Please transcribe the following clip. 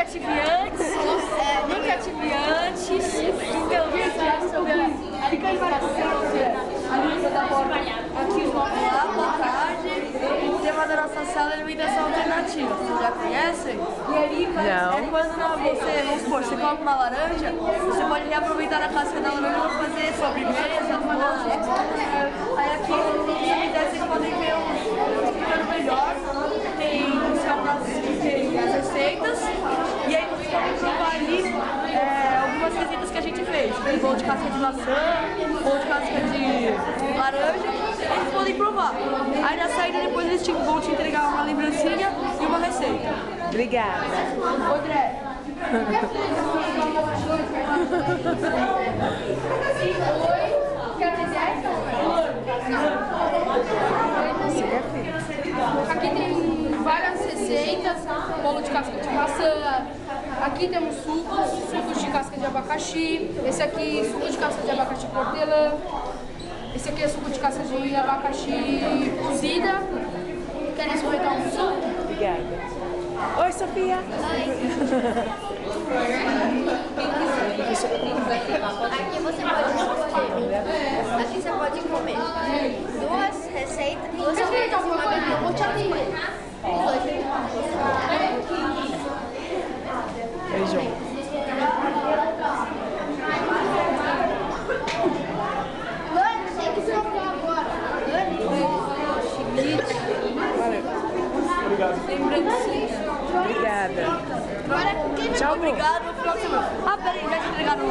nunca tive antes. Nunca tive antes. Então, fica aí para aqui os nomes lá, boa tarde. O tema da nossa sala é alimentação alternativa. Vocês já conhecem? Não. É quando você, vamos supor, você coloca uma laranja, você pode reaproveitar a casca da laranja para fazer sobremesa, doce. Aí aqui, vocês podem ver explicando melhor. Tem as receitas. E aí vocês podem provar ali algumas receitas que a gente fez. Tem bolo de casca de maçã, bolo de casca de laranja. Eles podem provar. Aí na saída depois eles vão te entregar uma lembrancinha e uma receita. Obrigada. André. Aqui tem várias receitas, bolo de casca de maçã. Aqui temos sucos de casca de abacaxi. Esse aqui, suco de casca de abacaxi com hortelã. Esse aqui é suco de casca de abacaxi cozida. Querem experimentar um suco? Obrigada. Oi, Sofia. Aqui você pode escolher. Aqui você pode comer duas receitas, duas receitas e uma bebida. Vou te abrir. Beijão. Lani, tem que trocar agora. Obrigada. Obrigado, no final de semana. Ah, peraí, já te entregaram